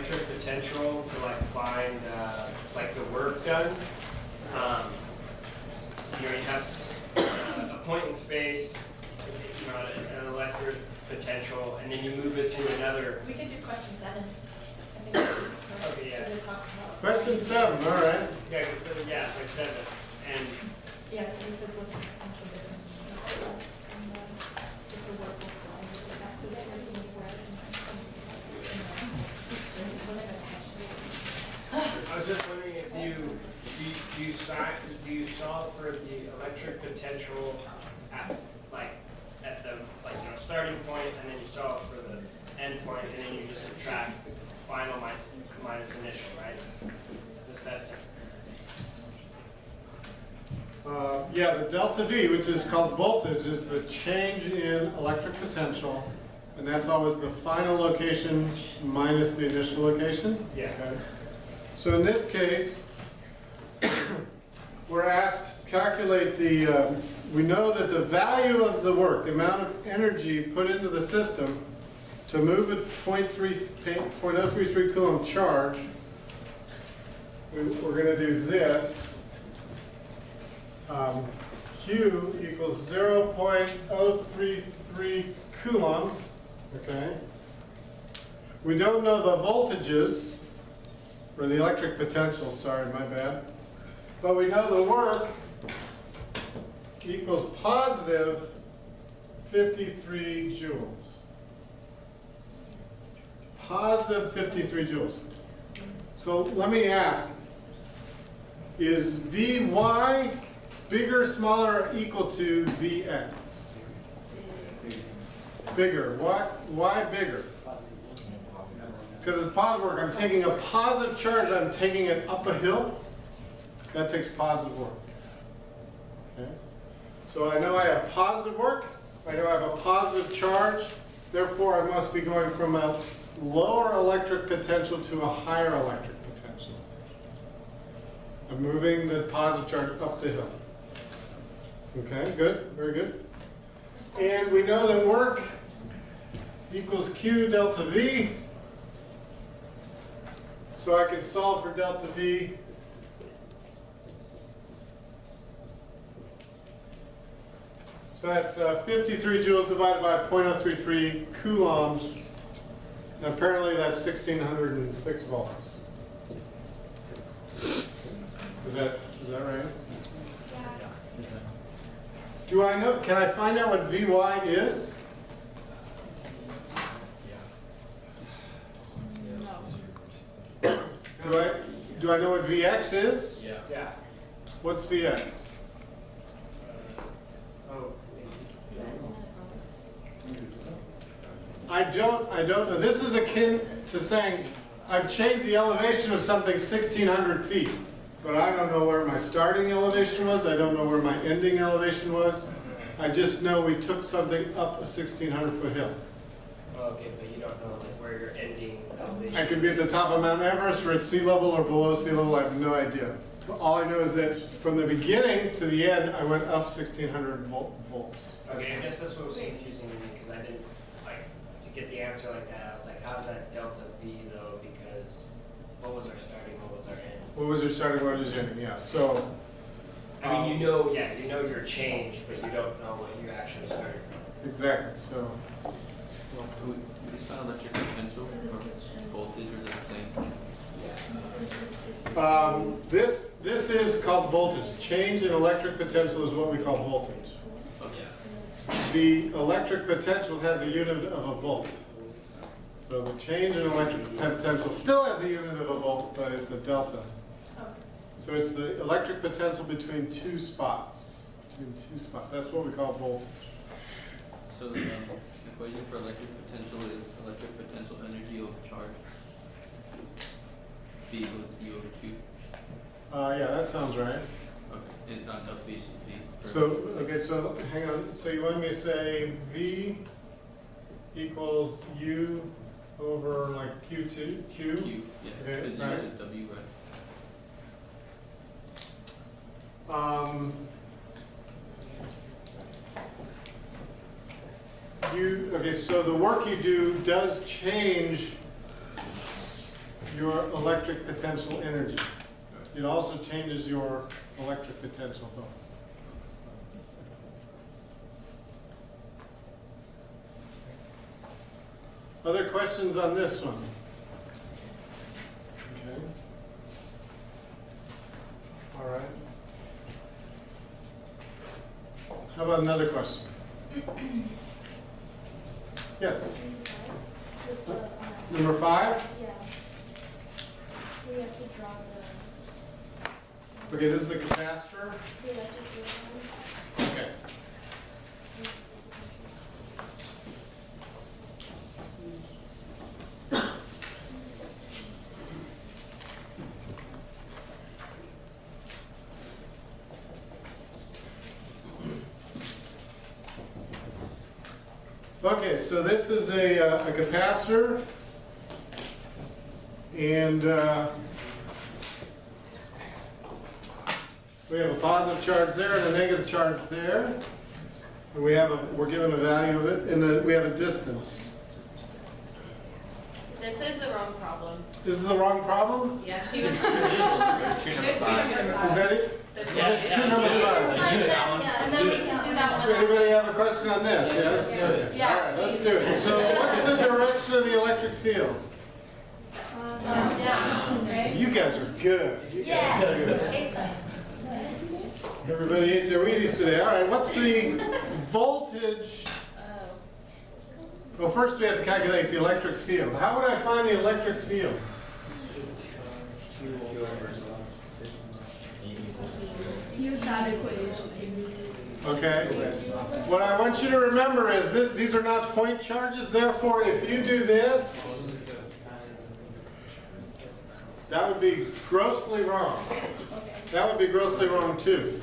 electric potential to like find like the work done. You know, you have a point in space, you know, an electric potential, and then you move it to another. We could do question 7. I think that would be perfect, Okay, yeah. because it talks about. Question 7, all right. Yeah, yeah, like 7. And Yeah, it says what's the potential difference between the products and if the work will fly with that, so that everything is right. I was just wondering if do you solve for the electric potential at at the starting point, and then you solve for the end point, and then you just subtract final minus initial, right? Just that's it. Yeah, the delta V, which is called voltage, is the change in electric potential, and that's always the final location minus the initial location. Yeah. Okay. So in this case, we're asked to calculate the, we know that the value of the work, the amount of energy put into the system to move a 0.033 coulomb charge, we're going to do this. Q equals 0.033 coulombs, okay? We don't know the voltages, or the electric potential, sorry, my bad. But we know the work equals positive 53 joules. Positive 53 joules. So let me ask, is Vy bigger, smaller, or equal to Vx? Bigger. Why bigger? Because it's positive work. I'm taking a positive charge, I'm taking it up a hill. That takes positive work. Okay? So I know I have positive work, I know I have a positive charge, therefore I must be going from a lower electric potential to a higher electric potential. I'm moving the positive charge up the hill. Okay, good, very good. And we know that work equals Q delta V. So I can solve for delta V. So that's 53 joules divided by 0.033 coulombs. And apparently that's 1606 volts. Is that right? Do I know, can I find out what Vy is? Do I know what Vx is? Yeah. Yeah. What's Vx? I don't know. This is akin to saying I've changed the elevation of something 1,600 feet, but I don't know where my starting elevation was. I don't know where my ending elevation was. I just know we took something up a 1,600-foot hill. Okay, but you don't know like where your ending elevation. I could be at the top of Mount Everest, or at sea level, or below sea level. I have no idea. All I know is that from the beginning to the end, I went up 1,600 volts. Okay, I guess this was confusing to me because I didn't like to get the answer like that. I was like, how's that delta V though? Because what was our starting? What was our end? What was your starting? What was your ending? Yeah. So. I mean, you know your change, but you don't know what you actually started from. Exactly. So. So we just found electric potential or voltage, or is it the same? This is called voltage. Change in electric potential is what we call voltage. Oh, yeah. The electric potential has a unit of a volt. So the change in electric potential still has a unit of a volt, but it's a delta. So it's the electric potential between two spots. That's what we call voltage. So the equation for electric potential is electric potential energy over charge. V equals U over Q. Yeah, that sounds right. Okay, it's not delta V, it's just V. So, okay, so hang on. So you want me to say V equals U over like Q2? Q, yeah, Okay, because U right. is W, right? Okay, so the work you do does change your electric potential energy. It also changes your electric potential though. Other questions on this one? Okay. All right. How about another question? Yes. With the, Number 5? yeah. We have to draw the Okay, this is the capacitor. electric field lines. Okay. Okay, so this is a capacitor, and we have a positive charge there and a negative charge there. And we're given a value of it, and then we have a distance. This is the wrong problem. This is the wrong problem? Yeah, she was. There's 2 number This is 5. number Is that it? This Yeah, is- There's 2 number 5. Yeah, and then we can do that Does one. anybody have a question on this? Yes? Okay. Yeah. All right, let's do it. So what's the direction of the electric field? Down. Right? You guys are good. Yeah. Everybody ate their Wheaties today. All right, what's the voltage? Well, first we have to calculate the electric field. How would I find the electric field? Use that equation. Okay. What I want you to remember is these are not point charges. Therefore, if you do this, that would be grossly wrong. That would be grossly wrong too.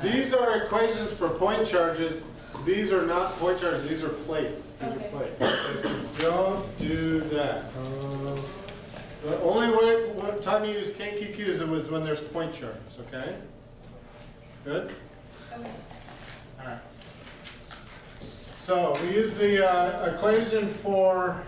These are equations for point charges. These are not point charges. These are plates. These are plates. Okay, so don't do that. The only time you use KQQs was when there's point charges. Okay. Good. Okay. All right. So we use the equation for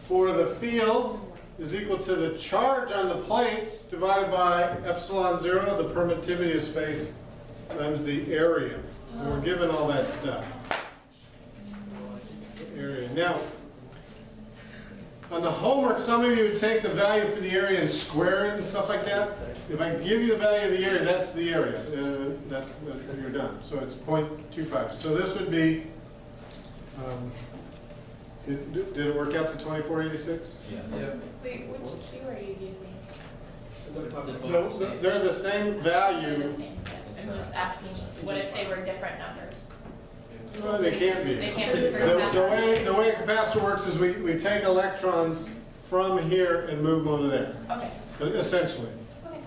the field is equal to the charge on the plates divided by epsilon 0, the permittivity of space, times the area. And we're given all that stuff. Area. Now, on the homework, some of you would take the value for the area and square it and stuff like that. If I give you the value of the area, that's the area. You're done. So it's 0.25. So this would be, did it work out to 2486? Yeah. Wait, which Q are you using? They're the same value. The same. I'm just asking, what if they were different numbers? Well, they can't be. They can't be for The way a capacitor works is we take electrons from here and move them over there, Okay. essentially. Okay.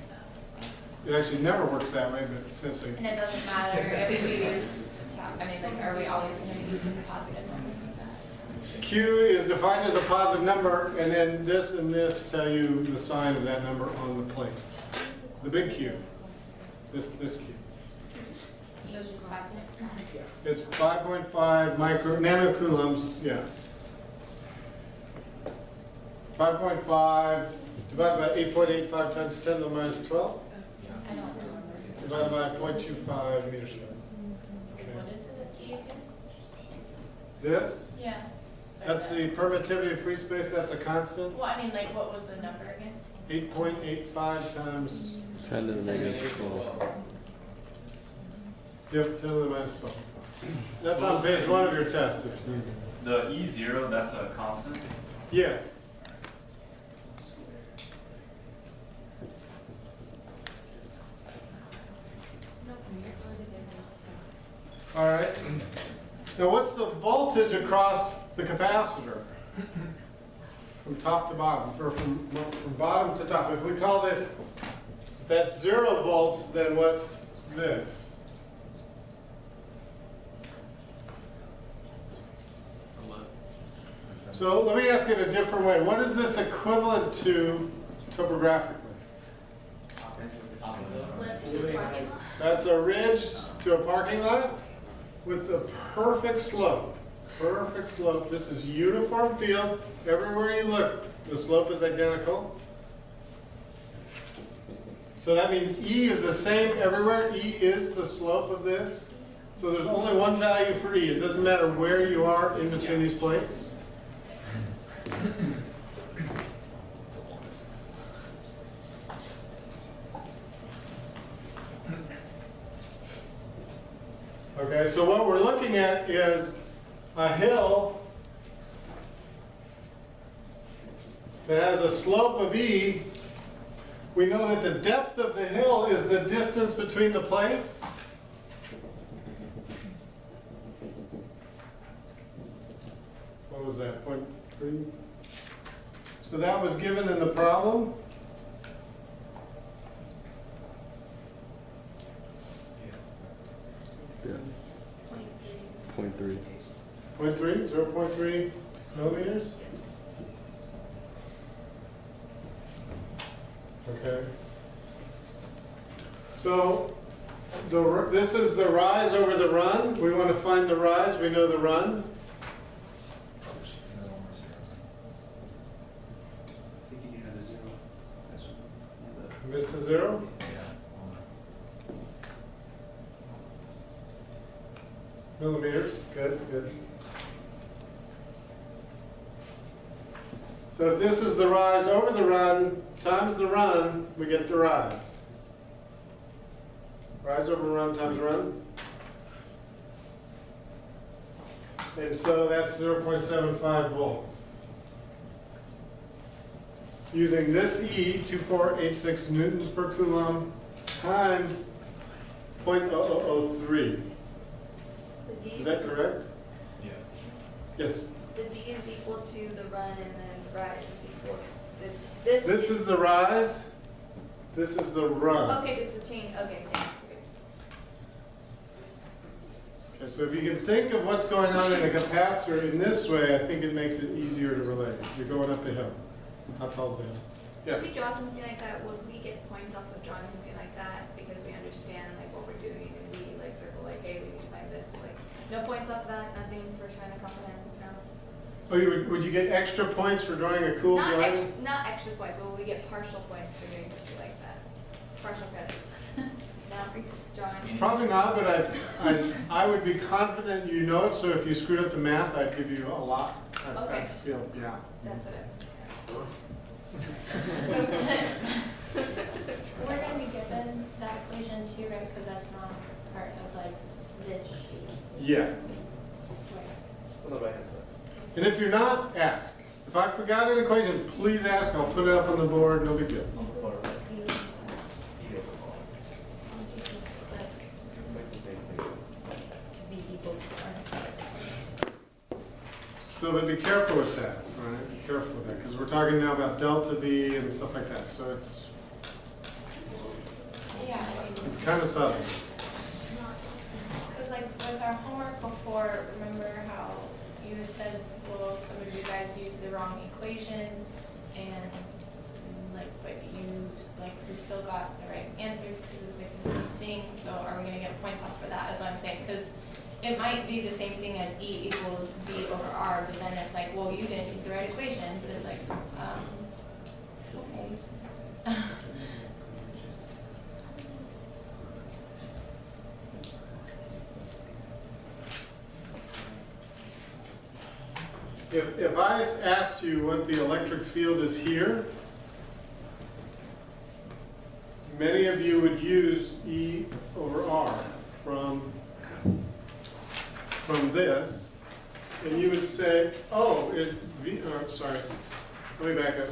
It actually never works that way, but essentially. And it doesn't matter if we use, I mean, like, are we always going to use a positive number? Q is defined as a positive number, and then this and this tell you the sign of that number on the plates. The big Q, this Q. Those just 5 minutes. It's 5.5 nanocoulombs, yeah. 5.5 divided by 8.85 times 10 to the minus 12, I don't remember. divided by 0.25 meters squared. What is it again? This, Yeah. Sorry, that's the permittivity of free space, that's a constant. Well, I mean, like, what was the number again? 8.85 times, 10 to the negative 12. yep, 10 to the minus 12. That's on page 1 of your test. If you, The E0, that's a constant? yes. All right. Now what's the voltage across the capacitor? From top to bottom, or from bottom to top. If we call this, if that's 0 volts, then what's this? So let me ask it a different way. What is this equivalent to topographically? Lift to the parking lot. That's a ridge to a parking lot with the perfect slope. perfect slope. This is uniform field. Everywhere you look, the slope is identical. So that means E is the same everywhere. E is the slope of this. So there's only one value for E. It doesn't matter where you are in between these plates. Okay, so what we're looking at is a hill that has a slope of E. We know that the depth of the hill is the distance between the plates. What was that, 0.3? So that was given in the problem. Yeah. 0.3. 0.3, 0.3 millimeters? Okay. So this is the rise over the run. We want to find the rise. We know the run. Missed the zero? Millimeters. Good, good. So if this is the rise over the run times the run, we get the rise. Rise over run times run. And so that's 0.75 volts. Using this E, 2486 newtons per coulomb, times 0.0003. Is that correct? Yeah. Yes. The D is equal to the run, and then the rise is equal to this. This is the rise. This is the run. Okay, this is the change. Okay, thank you. Okay, so if you can think of what's going on in a capacitor in this way, I think it makes it easier to relate. You're going up a hill. How tall is the hill? Yes. If we draw something like that, would we get points off of drawing something like that because we understand like what we're doing and we like circle like, hey, we need to find this. Like, no points off that. Nothing for trying to comprehend. No. Oh, would you get extra points for drawing a cool drawing? Not extra points, but will we get partial points for doing something like that? Partial credit. No, drawing. Probably not, but I would be confident you know it. So if you screwed up the math, I'd give you a lot. Okay. I feel, yeah. That's what We're gonna be given that equation too, right? Because that's not part of like this sheet. Yes. It's on the right hand side. And if you're not, ask. If I forgot an equation, please ask. I'll put it up on the board. No big deal. So but be careful with that, all right? Be careful with that, because we're talking now about delta V and stuff like that. So it's Yeah. kind of subtle. Because like with our homework before, remember how you had said, well, some of you guys used the wrong equation, and like, but you like we still got the right answers because it's like the same thing. So are we gonna get points off for that? Is what I'm saying. Because it might be the same thing as E equals V over R, but then it's like, well, you didn't use the right equation. But it's like, okay. If I asked you what the electric field is here, many of you would use E over R from this, and you would say, oh, sorry, let me back up.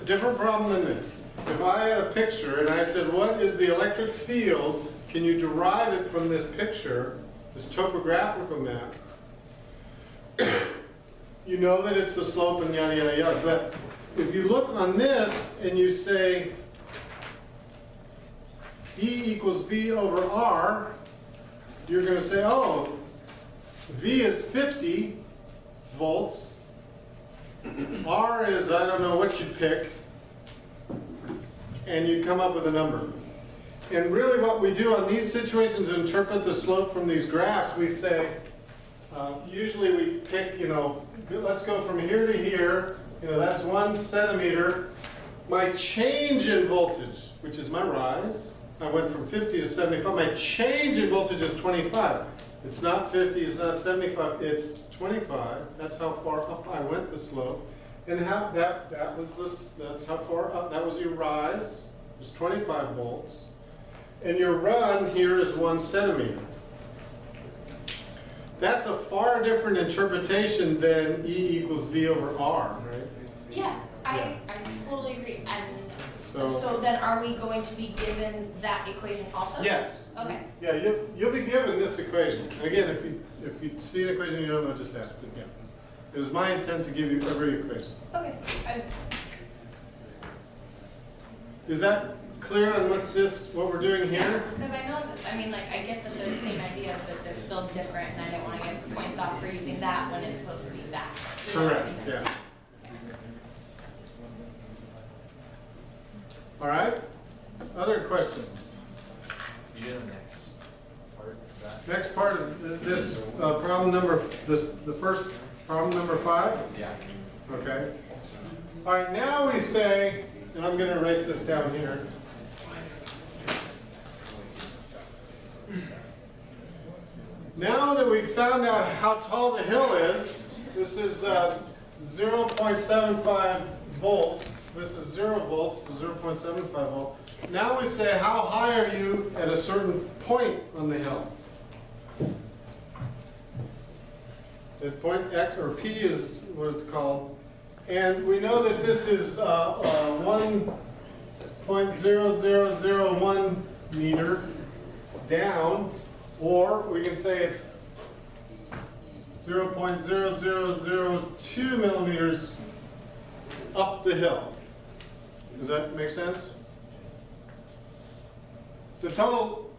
Different problem than this. If I had a picture and I said, what is the electric field? Can you derive it from this picture, this topographical map? You know that it's the slope and yada, yada, yada. But if you look on this and you say E equals V over R, you're going to say, oh, V is 50 volts. R is, I don't know what you'd pick. And you'd come up with a number. And really what we do on these situations to interpret the slope from these graphs, we say, Usually we pick, let's go from here to here, that's 1 centimeter. My change in voltage, which is my rise, I went from 50 to 75, my change in voltage is 25. It's not 50, it's not 75, it's 25. That's how far up I went the slope. And that's how far up, that was your rise, it was 25 volts. And your run here is 1 centimeter. That's a far different interpretation than E equals V over R, right? Yeah, I totally agree. And So- so then are we going to be given that equation also? Yes. Okay. Yeah, you'll be given this equation. Again, if you see an equation you don't know, just ask. But yeah, it was my intent to give you every equation. Okay. Is that clear on what we're doing here? Because I know that, I get that they're the same idea, but they're still different, and I didn't want to get points off for using that when it's supposed to be that. You know what I Correct, mean? yeah. All right, other questions? You do the next part, is that? Next part of this problem number, the first problem number 5? Yeah. Okay. All right, now we say, and I'm going to erase this down here. Now that we've found out how tall the hill is, this is 0.75 volts. This is 0 volts, so 0.75 volt. Now we say, how high are you at a certain point on the hill? At point X, or P is what it's called. And we know that this is 1.0001 meter down, or we can say it's 0.0002 millimeters up the hill. Does that make sense? The total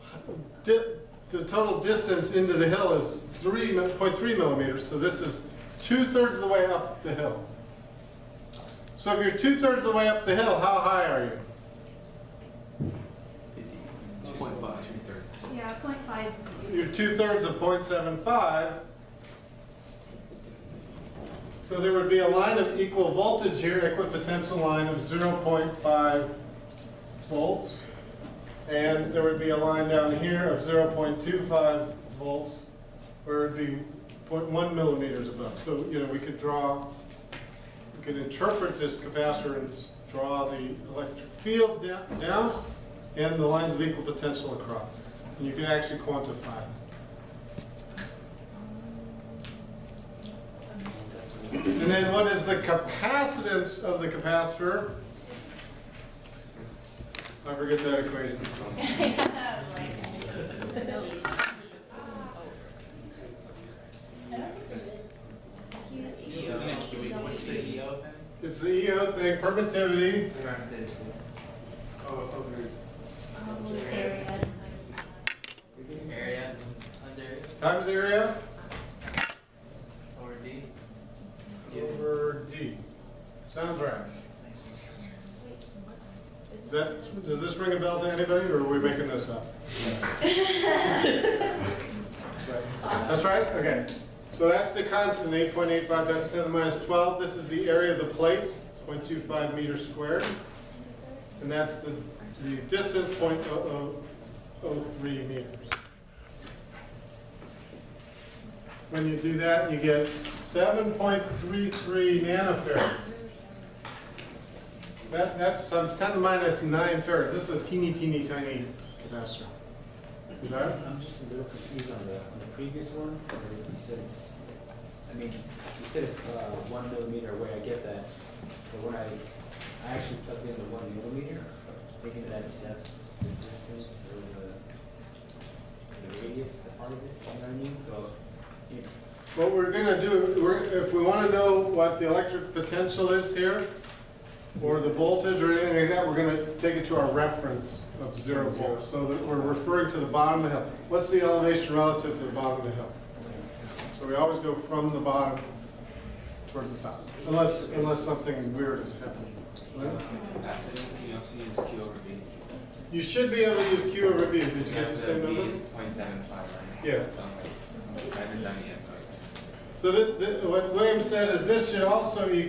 distance into the hill is 3.3 millimeters, so this is 2/3 of the way up the hill. So if you're 2/3 of the way up the hill, how high are you? 0.5. Yeah, 0.5. You're 2/3 of 0.75. So there would be a line of equal voltage here, equipotential line of 0.5 volts. And there would be a line down here of 0.25 volts, where it would be 0.1 millimeters above. So, we could interpret this capacitor and draw the electric field down and the lines of equal potential across. And you can actually quantify it. And then what is the capacitance of the capacitor? I forget that equation. Isn't it Q equals the EO thing? It's the EO thing, permittivity. Area Times area over D. over D. Sounds right. Does this ring a bell to anybody, or are we making this up? That's right? Okay. So that's the constant, 8.85 times 10 to the minus 12. This is the area of the plates, 0.25 meters squared. And that's the distance, 0.003 meters. When you do that, you get 7.33 nanofarads. That's times 10 to the minus 9 farads. This is a teeny tiny capacitor. Is that it? I'm just a little confused on the previous one. You said it's 1 millimeter away. I get that, but when I actually plugged in the 1 millimeter, thinking that's the distance or the radius, the part of it. You know what I mean? So, What we're going to do, if we want to know what the electric potential is here, or the voltage or anything like that, we're going to take it to our reference of 0 volts, so that we're referring to the bottom of the hill. What's the elevation relative to the bottom of the hill? So we always go from the bottom towards the top, unless something weird is happening. You should be able to use Q over V. Did you get the same number? 0.75, right? Yeah. So what William said is this should also equal